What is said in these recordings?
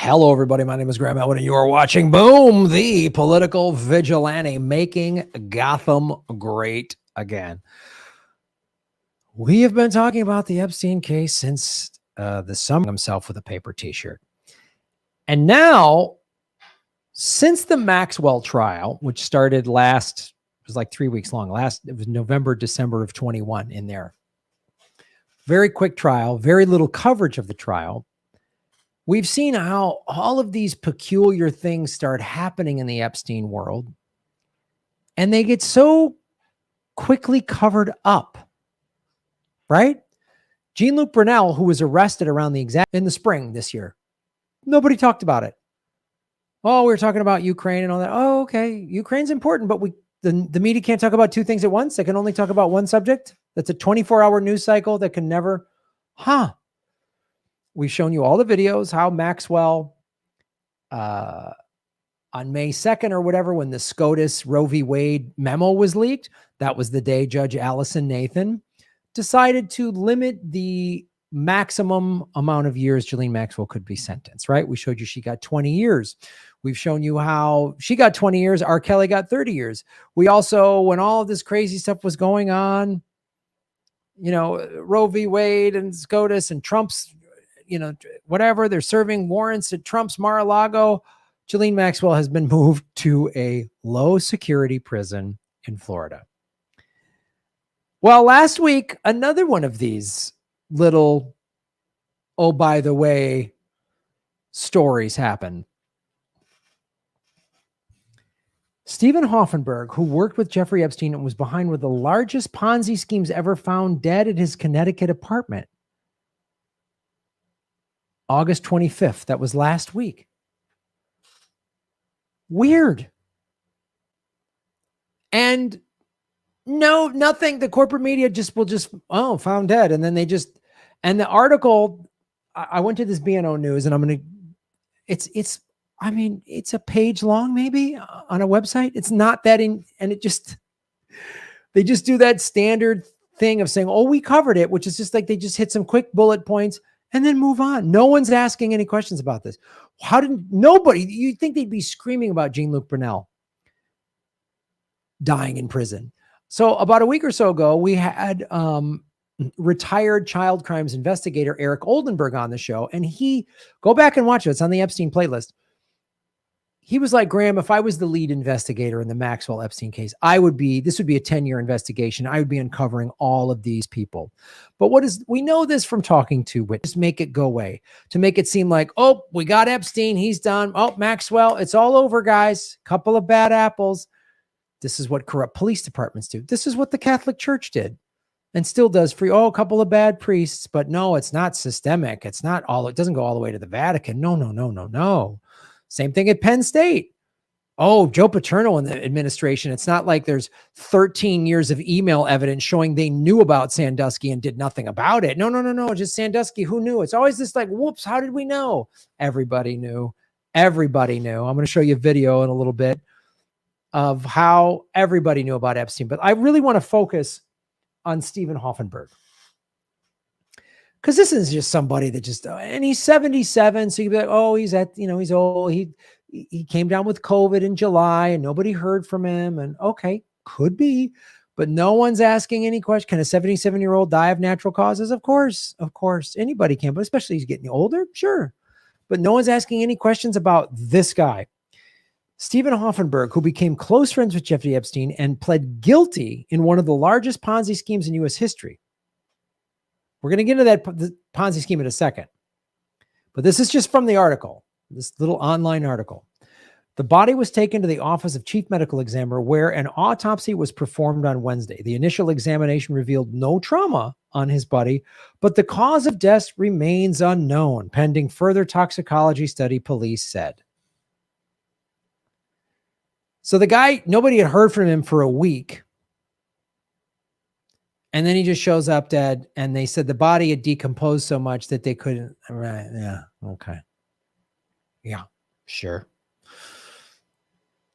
Hello, everybody. My name is Graham Elwood, and you are watching Boom, the political vigilante, making Gotham great again. We have been talking about the Epstein case since the summer himself with a paper t-shirt. And now, since the Maxwell trial, which started it was like 3 weeks long. It was November, December of 21 in there. Very quick trial, very little coverage of the trial. We've seen how all of these peculiar things start happening in the Epstein world, and they get so quickly covered up, right? Jean-Luc Brunel, who was arrested around in the spring this year, nobody talked about it. Oh, we were talking about Ukraine and all that. Oh, okay. Ukraine's important, but the media can't talk about two things at once. They can only talk about one subject. That's a 24-hour news cycle that can never, We've shown you all the videos, how Maxwell, on May 2nd or whatever, when the SCOTUS Roe v. Wade memo was leaked, that was the day Judge Allison Nathan decided to limit the maximum amount of years Ghislaine Maxwell could be sentenced, right? We showed you she got 20 years. We've shown you how she got 20 years. R. Kelly got 30 years. We also, when all of this crazy stuff was going on, Roe v. Wade and SCOTUS and Trump's, whatever, they're serving warrants at Trump's Mar-a-Lago. Ghislaine Maxwell has been moved to a low security prison in Florida. Well, last week, another one of these little, oh, by the way, stories happened. Steven Hoffenberg, who worked with Jeffrey Epstein and was behind one of the largest Ponzi schemes ever found dead at his Connecticut apartment. August 25th. That was last week. Weird. And nothing. The corporate media will found dead. And then and the article, I went to this BNO News and it's a page long maybe on a website. It's not that and they just do that standard thing of saying, oh, we covered it, which is just like they just hit some quick bullet points and then move on. No one's asking any questions about this. You'd think they'd be screaming about Jean-Luc Brunel dying in prison. So about a week or so ago, we had retired child crimes investigator Eric Oldenburg on the show, and go back and watch it. It's on the Epstein playlist. He was like, Graham, if I was the lead investigator in the Maxwell Epstein case, this would be a 10-year investigation. I would be uncovering all of these people. But we know this from talking to witnesses, make it go away, to make it seem like, oh, we got Epstein, he's done. Oh, Maxwell, it's all over, guys. Couple of bad apples. This is what corrupt police departments do. This is what the Catholic Church did and still does for a couple of bad priests. But no, it's not systemic. It doesn't go all the way to the Vatican. No. Same thing at Penn State. Oh, Joe Paterno in the administration. It's not like there's 13 years of email evidence showing they knew about Sandusky and did nothing about it. No. Just Sandusky. Who knew? It's always this like, whoops, how did we know? Everybody knew. I'm going to show you a video in a little bit of how everybody knew about Epstein. But I really want to focus on Steven Hoffenberg. Because this is just somebody that and he's 77. So you'd be like, oh, he's old. He came down with COVID in July and nobody heard from him. And okay, could be, but no one's asking any question. Can a 77-year-old die of natural causes? Of course, anybody can, but especially he's getting older. Sure. But no one's asking any questions about this guy, Steven Hoffenberg, who became close friends with Jeffrey Epstein and pled guilty in one of the largest Ponzi schemes in U.S. history. We're going to get into that Ponzi scheme in a second. But this is just from the article, this little online article. The body was taken to the office of chief medical examiner where an autopsy was performed on Wednesday. The initial examination revealed no trauma on his body, but the cause of death remains unknown, pending further toxicology study, police said. So the guy, nobody had heard from him for a week. And then he just shows up dead. And they said the body had decomposed so much that they couldn't. Right. Yeah. Okay. Yeah. Sure.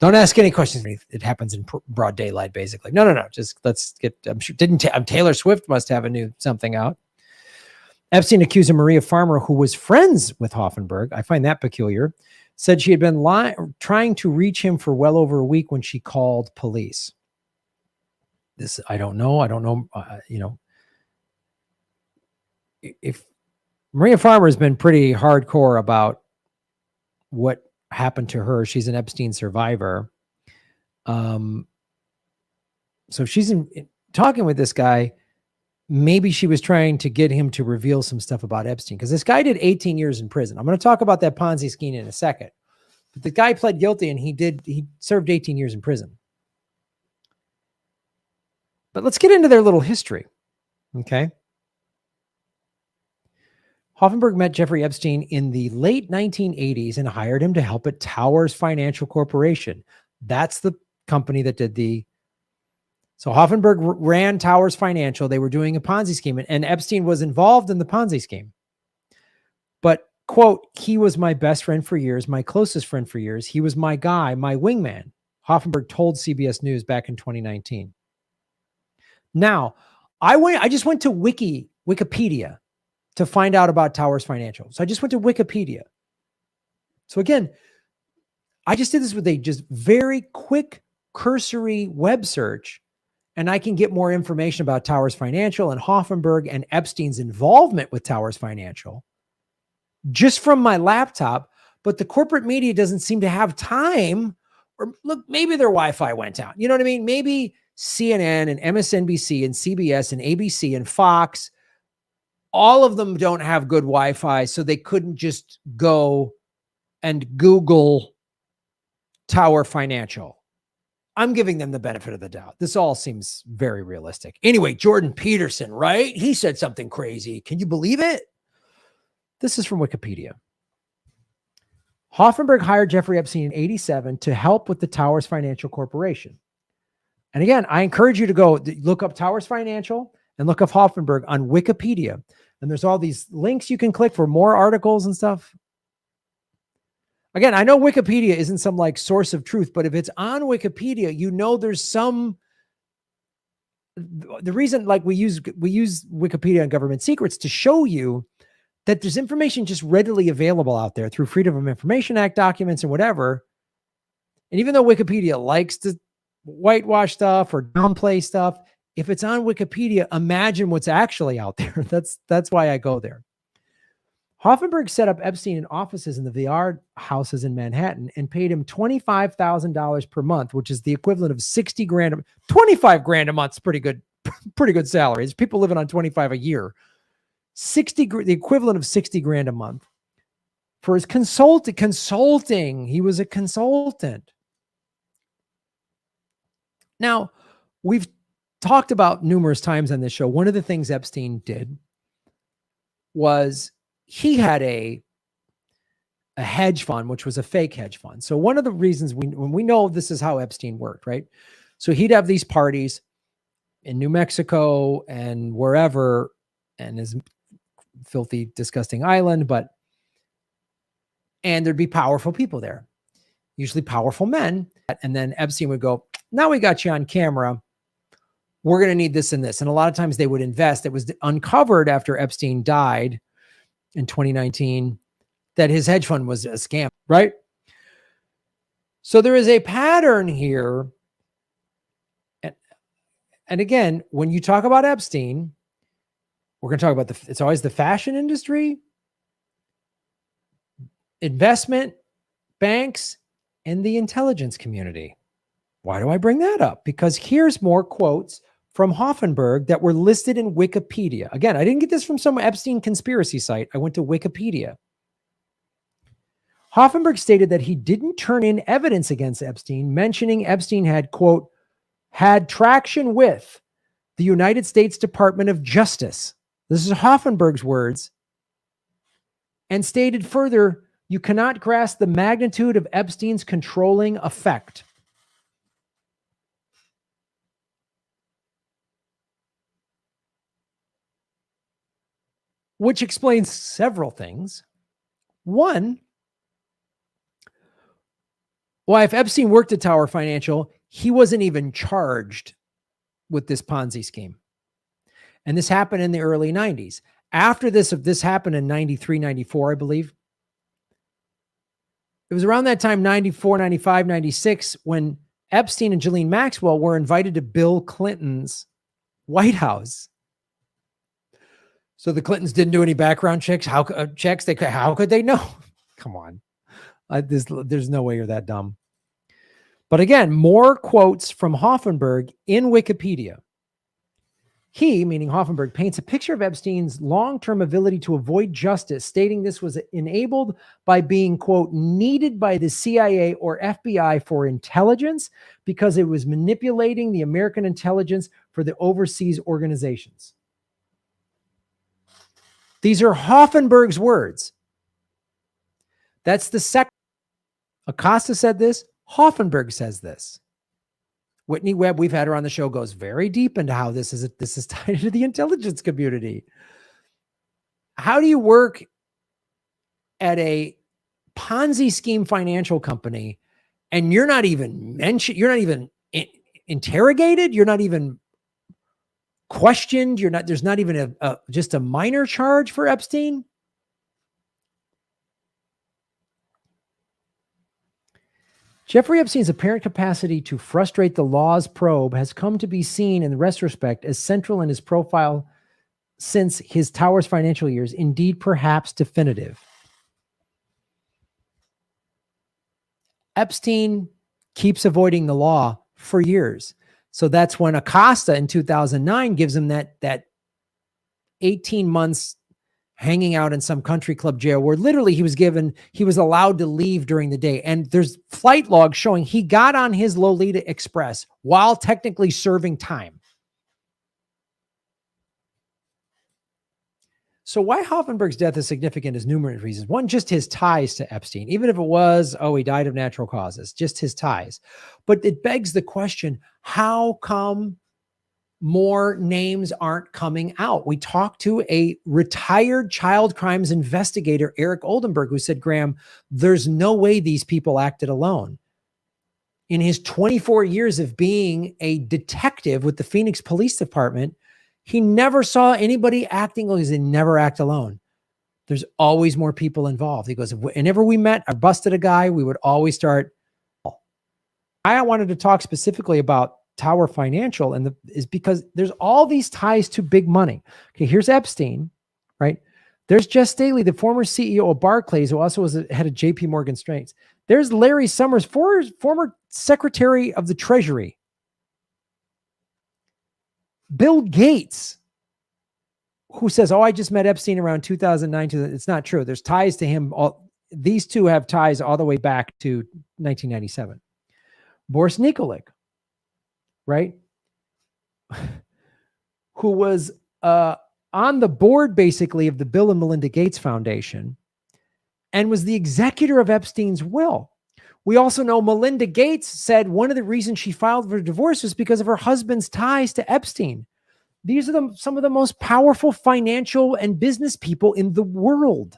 Don't ask any questions. It happens in broad daylight, basically. No. Just let's get, I'm sure, Taylor Swift must have a new something out. Epstein accused Maria Farmer, who was friends with Hoffenberg. I find that peculiar. Said she had been trying to reach him for well over a week when she called police. This, I don't know. If Maria Farmer has been pretty hardcore about what happened to her. She's an Epstein survivor. So she's talking with this guy. Maybe she was trying to get him to reveal some stuff about Epstein, because this guy did 18 years in prison. I'm going to talk about that Ponzi scheme in a second. But the guy pled guilty and he served 18 years in prison. But let's get into their little history. Okay. Hoffenberg met Jeffrey Epstein in the late 1980s and hired him to help at Towers Financial Corporation. That's the company that did so Hoffenberg ran Towers Financial. They were doing a Ponzi scheme, and Epstein was involved in the Ponzi scheme. But, quote, he was my best friend for years, my closest friend for years. He was my guy, my wingman, Hoffenberg told CBS News back in 2019. Now, I just went to Wikipedia to find out about Towers Financial. So I just went to Wikipedia. So again, I just did this with a just very quick cursory web search, and I can get more information about Towers Financial and Hoffenberg and Epstein's involvement with Towers Financial just from my laptop. But the corporate media doesn't seem to have time, or look, maybe their Wi-Fi went out. You know what I mean? Maybe CNN and MSNBC and CBS and ABC and Fox, all of them don't have good Wi-Fi, so they couldn't just go and Google Tower Financial. I'm giving them the benefit of the doubt. This all seems very realistic. Anyway, Jordan Peterson, right? He said something crazy. Can you believe it? This is from Wikipedia. Hoffenberg hired Jeffrey Epstein in 1987 to help with the Towers Financial Corporation. And again, I encourage you to go look up Towers Financial and look up Hoffenberg on Wikipedia. And there's all these links you can click for more articles and stuff. Again, I know Wikipedia isn't some like source of truth, but if it's on Wikipedia, you know there's some. The reason, like we use Wikipedia on government secrets to show you that there's information just readily available out there through Freedom of Information Act documents and whatever. And even though Wikipedia likes to whitewash stuff or downplay stuff, if it's on Wikipedia, imagine what's actually out there. That's why I go there. Hoffenberg set up Epstein in offices in the VR houses in Manhattan and paid him $25,000 per month, which is the equivalent of 60 grand. 25 grand a month is pretty good salary. There's people living on 25 a year. The equivalent of 60 grand a month for his consulting. He was a consultant. Now, we've talked about numerous times on this show. One of the things Epstein did was he had a hedge fund, which was a fake hedge fund. So one of the reasons when we know this is how Epstein worked, right? So he'd have these parties in New Mexico and wherever, and his filthy, disgusting island, and there'd be powerful people there, usually powerful men. And then Epstein would go, now we got you on camera. We're going to need this and this. And a lot of times they would invest. It was uncovered after Epstein died in 2019 that his hedge fund was a scam, right? So there is a pattern here. And again, when you talk about Epstein, we're going to talk about it's always the fashion industry, investment, banks, and the intelligence community. Why do I bring that up? Because here's more quotes from Hoffenberg that were listed in Wikipedia. Again, I didn't get this from some Epstein conspiracy site. I went to Wikipedia. Hoffenberg stated that he didn't turn in evidence against Epstein, mentioning Epstein had, quote, had traction with the United States Department of Justice. This is Hoffenberg's words. And stated further, you cannot grasp the magnitude of Epstein's controlling effect. Which explains several things. One, why if Epstein worked at Tower Financial, he wasn't even charged with this Ponzi scheme. And this happened in the early 90s. after this, if this happened in 93, 94, I believe. It was around that time, 94, 95, 96, when Epstein and Ghislaine Maxwell were invited to Bill Clinton's White House. So the Clintons didn't do any background checks. How could they know? Come on. There's no way you're that dumb. But again, more quotes from Hoffenberg in Wikipedia. He, meaning Hoffenberg, paints a picture of Epstein's long-term ability to avoid justice, stating this was enabled by being, quote, needed by the CIA or FBI for intelligence because it was manipulating the American intelligence for the overseas organizations. These are Hoffenberg's words. That's the second. Acosta said this. Hoffenberg says this. Whitney Webb, we've had her on the show, goes very deep into how this is tied to the intelligence community. How do you work at a Ponzi scheme financial company and you're not even mentioned, you're not even interrogated, you're not even questioned, there's not even just a minor charge for Epstein? Jeffrey Epstein's apparent capacity to frustrate the law's probe has come to be seen in retrospect as central in his profile since his Towers financial years, indeed perhaps definitive. Epstein keeps avoiding the law for years. So that's when Acosta in 2009 gives him that 18 months hanging out in some country club jail where literally he was allowed to leave during the day. And there's flight logs showing he got on his Lolita Express while technically serving time. So why Hoffenberg's death is significant is numerous reasons. One, just his ties to Epstein, even if it was, he died of natural causes, just his ties. But it begs the question, how come more names aren't coming out? We talked to a retired child crimes investigator, Eric Oldenburg, who said, Graham, there's no way these people acted alone. In his 24 years of being a detective with the Phoenix Police Department, he never saw anybody acting alone. They never act alone. There's always more people involved. He goes, whenever we met or busted a guy, we would always start. I wanted to talk specifically about Tower Financial is because there's all these ties to big money. Okay, here's Epstein, right? There's Jess Staley, the former CEO of Barclays, who also was head of JP Morgan Chase. There's Larry Summers, former Secretary of the Treasury. Bill Gates, who says, I just met Epstein around 2009. It's not true. There's ties to him. These two have ties all the way back to 1997. Boris Nikolic, right? Who was on the board basically of the Bill and Melinda Gates Foundation and was the executor of Epstein's will. We also know Melinda Gates said one of the reasons she filed for divorce was because of her husband's ties to Epstein. These are some of the most powerful financial and business people in the world.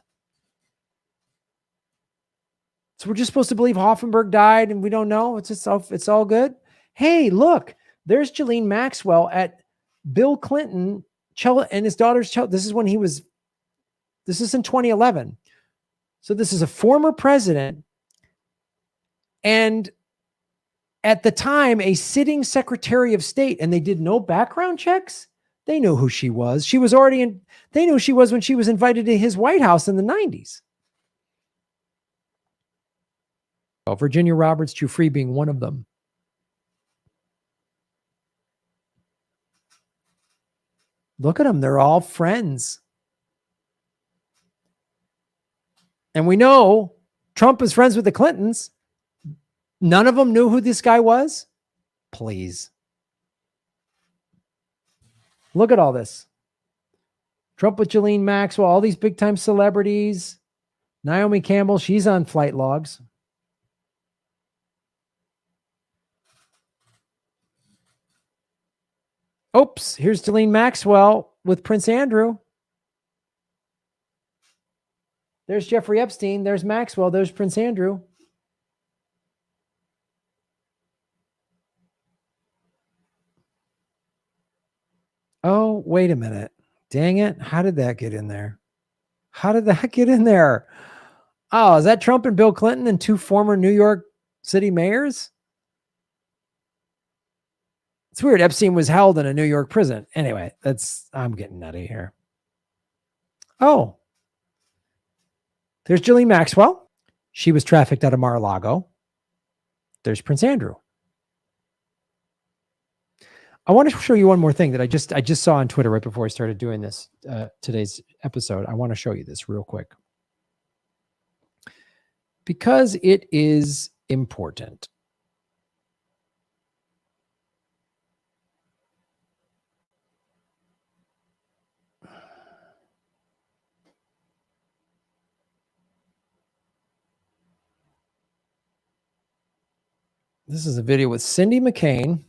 So we're just supposed to believe Hoffenberg died and we don't know. It's all good. Hey, look, there's Ghislaine Maxwell at Bill Clinton and his daughter's child. This is in 2011. So this is a former president and at the time a sitting Secretary of State, and they did no background checks. They knew who she was. They knew who she was when she was invited to his White House in the 90s. Virginia Roberts Giuffre being one of them. Look at them. They're all friends. And we know Trump is friends with the Clintons. None of them knew who this guy was. Please. Look at all this. Trump with Ghislaine Maxwell, all these big time celebrities. Naomi Campbell, she's on flight logs. Oops, here's Ghislaine Maxwell with Prince Andrew. There's Jeffrey Epstein. There's Maxwell. There's Prince Andrew. Oh, wait a minute. Dang it. How did that get in there? How did that get in there? Oh, is that Trump and Bill Clinton and two former New York City mayors? It's weird. Epstein was held in a New York prison. Anyway, I'm getting nutty here. Oh, there's Ghislaine Maxwell. She was trafficked out of Mar-a-Lago. There's Prince Andrew. I want to show you one more thing that I just saw on Twitter right before I started doing this today's episode. I want to show you this real quick because it is important. This is a video with Cindy McCain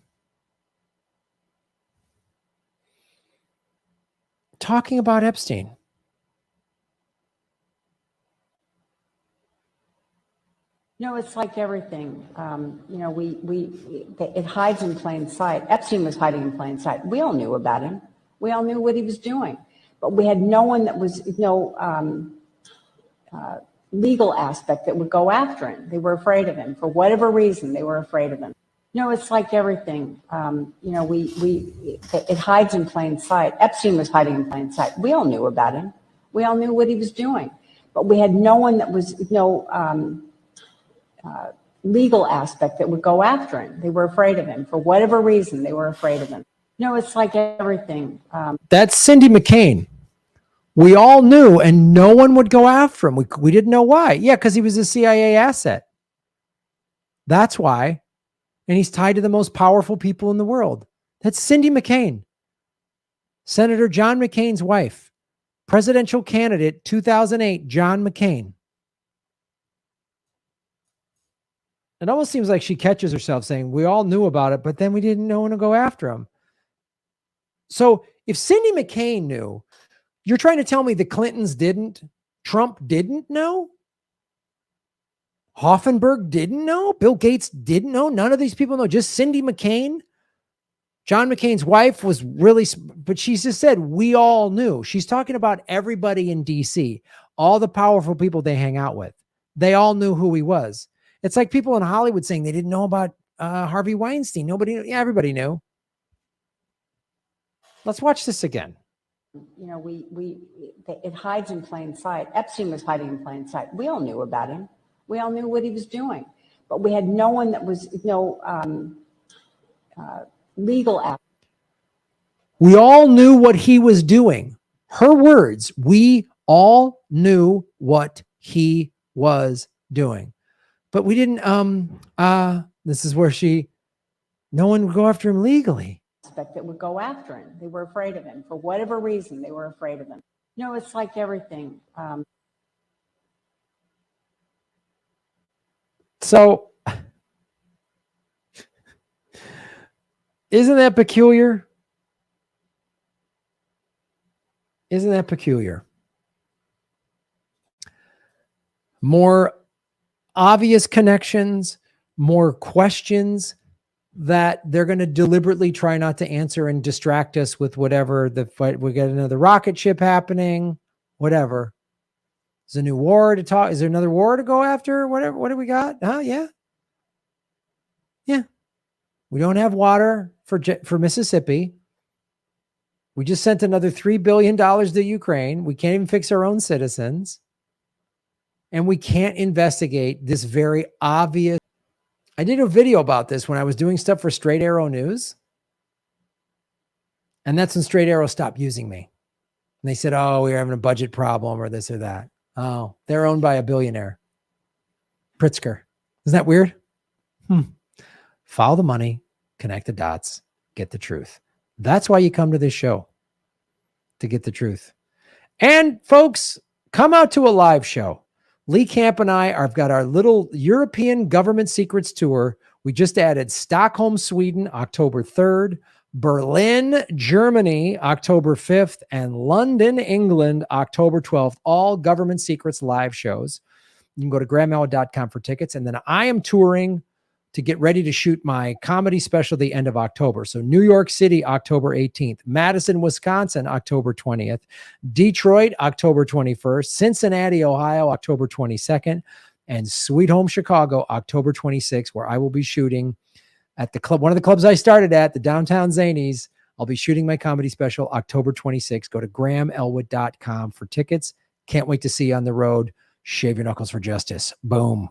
talking about Epstein. It's like everything. It hides in plain sight. Epstein was hiding in plain sight. We all knew about him. We all knew what he was doing, but we had no one that was legal aspect that would go after him. They were afraid of him for whatever reason. They were afraid of him. It's like everything. It hides in plain sight. Epstein was hiding in plain sight. We all knew about him. We all knew what he was doing, but we had no one that was legal aspect that would go after him. They were afraid of him for whatever reason. They were afraid of him. It's like everything. That's Cindy McCain. We all knew, and no one would go after him. We didn't know why. Yeah, because he was a CIA asset. That's why. And he's tied to the most powerful people in the world. That's Cindy McCain, Senator John McCain's wife, presidential candidate 2008, John McCain. It almost seems like she catches herself saying, we all knew about it, but then we didn't know when to go after him. So if Cindy McCain knew, you're trying to tell me the Clintons didn't, Trump didn't know? Hoffenberg didn't know? Bill Gates didn't know? None of these people know, just Cindy McCain? John McCain's wife was really, but she just said, we all knew. She's talking about everybody in DC, all the powerful people they hang out with. They all knew who he was. It's like people in Hollywood saying they didn't know about Harvey Weinstein. Nobody knew. Yeah, everybody knew. Let's watch this again. It hides in plain sight. Epstein was hiding in plain sight. We all knew about him. We all knew what he was doing, but we had no one that was legal aspect. We all knew what he was doing. Her words, we all knew what he was doing. But we didn't, this is where no one would go after him legally. That would go after him. They were afraid of him for whatever reason. They were afraid of him. It's like everything. So isn't that peculiar? Isn't that peculiar? More obvious connections, more questions that they're going to deliberately try not to answer and distract us with whatever the fight. We got another rocket ship happening, whatever. Is a new war to talk? Is there another war to go after? Whatever. What do we got? Yeah. Yeah. We don't have water for Mississippi. We just sent another $3 billion to Ukraine. We can't even fix our own citizens. And we can't investigate this very obvious. I did a video about this when I was doing stuff for Straight Arrow News. And that's when Straight Arrow stopped using me. And they said, oh, we're having a budget problem or this or that. Oh, they're owned by a billionaire. Pritzker. Isn't that weird? Follow the money, connect the dots, get the truth. That's why you come to this show, to get the truth. And folks, come out to a live show. Lee Camp and I have got our little European government secrets tour. We just added Stockholm, Sweden, October 3rd, Berlin, Germany, October 5th, and London, England, October 12th. All government secrets live shows. You can go to grahamella.com for tickets. And then I am touring to get ready to shoot my comedy special the end of October. So New York City, October 18th, Madison, Wisconsin, October 20th, Detroit, October 21st, Cincinnati, Ohio, October 22nd, and Sweet Home Chicago, October 26th, where I will be shooting at the club, one of the clubs I started at, the Downtown Zanies. I'll be shooting my comedy special October 26th. Go to grahamelwood.com for tickets. Can't wait to see you on the road. Shave your knuckles for justice. Boom.